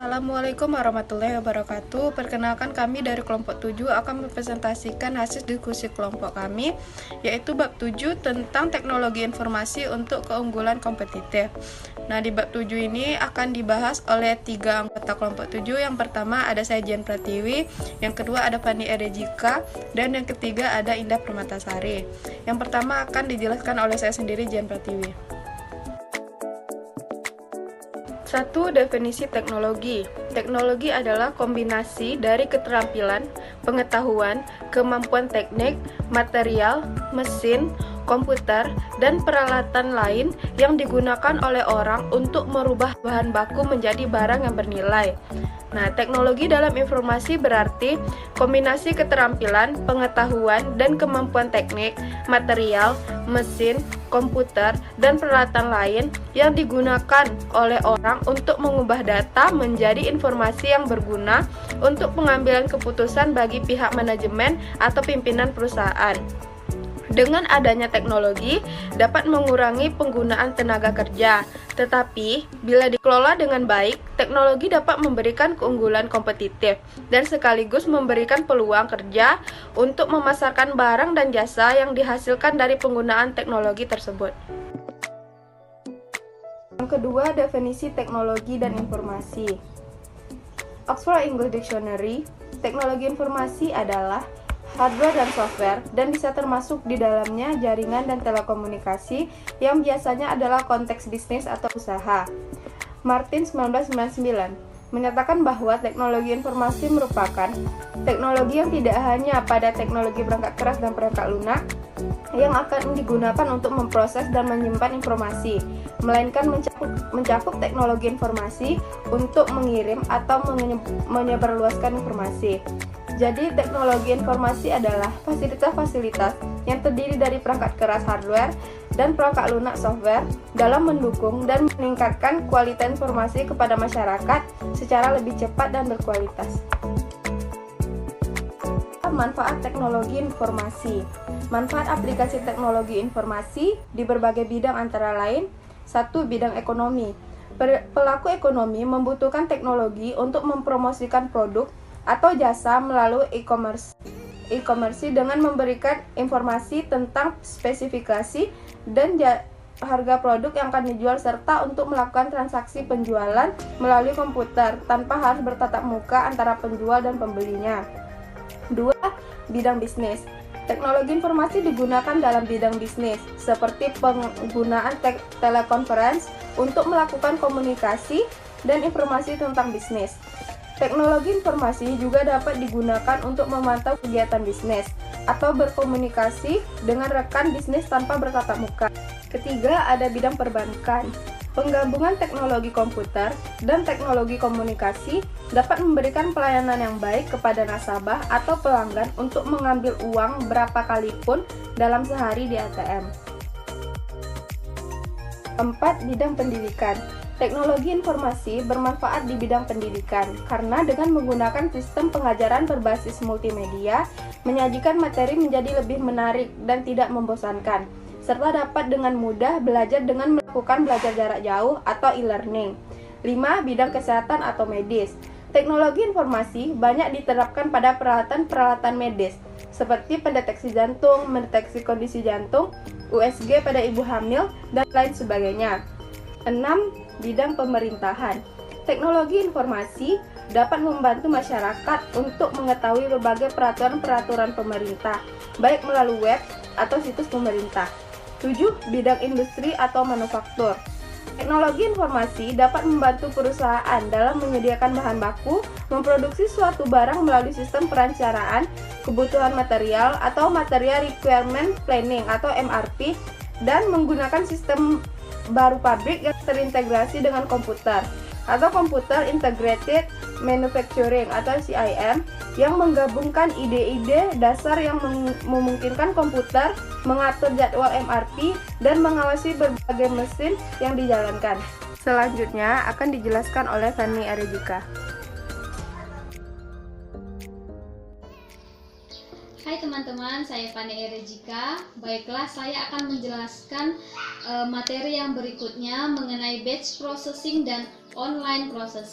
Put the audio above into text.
Assalamualaikum warahmatullahi wabarakatuh. Perkenalkan, kami dari kelompok 7 akan mempresentasikan hasil diskusi kelompok kami, yaitu bab 7 tentang teknologi informasi untuk keunggulan kompetitif. Nah, di bab 7 ini akan dibahas oleh 3 anggota kelompok 7. Yang pertama ada saya, Jen Pratiwi, yang kedua ada Fani Erejika, dan yang ketiga ada Indah Permatasari. Yang pertama akan dijelaskan oleh saya sendiri, Jen Pratiwi. 1. Definisi teknologi. Teknologi adalah kombinasi dari keterampilan, pengetahuan, kemampuan teknik, material, mesin, komputer, dan peralatan lain yang digunakan oleh orang untuk merubah bahan baku menjadi barang yang bernilai. Nah, teknologi dalam informasi berarti kombinasi keterampilan, pengetahuan, dan kemampuan teknik, material, mesin, komputer, dan peralatan lain yang digunakan oleh orang untuk mengubah data menjadi informasi yang berguna untuk pengambilan keputusan bagi pihak manajemen atau pimpinan perusahaan. Dengan adanya teknologi dapat mengurangi penggunaan tenaga kerja, tetapi bila dikelola dengan baik, teknologi dapat memberikan keunggulan kompetitif dan sekaligus memberikan peluang kerja untuk memasarkan barang dan jasa yang dihasilkan dari penggunaan teknologi tersebut. Yang kedua, definisi teknologi dan informasi. Oxford English Dictionary, teknologi informasi adalah hardware dan software, dan bisa termasuk di dalamnya jaringan dan telekomunikasi yang biasanya adalah konteks bisnis atau usaha. Martin 1999 menyatakan bahwa teknologi informasi merupakan teknologi yang tidak hanya pada teknologi perangkat keras dan perangkat lunak yang akan digunakan untuk memproses dan menyimpan informasi, melainkan mencakup teknologi informasi untuk mengirim atau menyebarluaskan informasi. Jadi, teknologi informasi adalah fasilitas-fasilitas yang terdiri dari perangkat keras hardware dan perangkat lunak software dalam mendukung dan meningkatkan kualitas informasi kepada masyarakat secara lebih cepat dan berkualitas. Manfaat teknologi informasi. Manfaat aplikasi teknologi informasi di berbagai bidang antara lain: 1. Bidang ekonomi. Pelaku ekonomi membutuhkan teknologi untuk mempromosikan produk atau jasa melalui e-commerce dengan memberikan informasi tentang spesifikasi dan harga produk yang akan dijual, serta untuk melakukan transaksi penjualan melalui komputer tanpa harus bertatap muka antara penjual dan pembelinya. 2. Bidang bisnis. Teknologi informasi digunakan dalam bidang bisnis, seperti penggunaan telekonferensi untuk melakukan komunikasi dan informasi tentang bisnis. Teknologi informasi juga dapat digunakan untuk memantau kegiatan bisnis atau berkomunikasi dengan rekan bisnis tanpa bertatap muka. Ketiga, ada bidang perbankan. Penggabungan teknologi komputer dan teknologi komunikasi dapat memberikan pelayanan yang baik kepada nasabah atau pelanggan untuk mengambil uang berapa kali pun dalam sehari di ATM. 4. Bidang pendidikan. Teknologi informasi bermanfaat di bidang pendidikan karena dengan menggunakan sistem pengajaran berbasis multimedia, menyajikan materi menjadi lebih menarik dan tidak membosankan, serta dapat dengan mudah belajar dengan melakukan belajar jarak jauh atau e-learning. 5. Bidang kesehatan atau medis. Teknologi informasi banyak diterapkan pada peralatan-peralatan medis, seperti pendeteksi jantung, mendeteksi kondisi jantung, USG pada ibu hamil, dan lain sebagainya. 6. Bidang pemerintahan. Teknologi informasi dapat membantu masyarakat untuk mengetahui berbagai peraturan-peraturan pemerintah, baik melalui web atau situs pemerintah. 7. Bidang industri atau manufaktur. Teknologi informasi dapat membantu perusahaan dalam menyediakan bahan baku, memproduksi suatu barang melalui sistem perencanaan kebutuhan material atau Material Requirement Planning atau MRP, dan menggunakan sistem baru pabrik yang terintegrasi dengan komputer atau Computer Integrated Manufacturing atau CIM, yang menggabungkan ide-ide dasar yang memungkinkan komputer mengatur jadwal MRP dan mengawasi berbagai mesin yang dijalankan. Selanjutnya akan dijelaskan oleh Fanny Erejika. Hai teman-teman, saya Fanny Erejika. Baiklah, saya akan menjelaskan materi yang berikutnya mengenai batch processing dan online processing.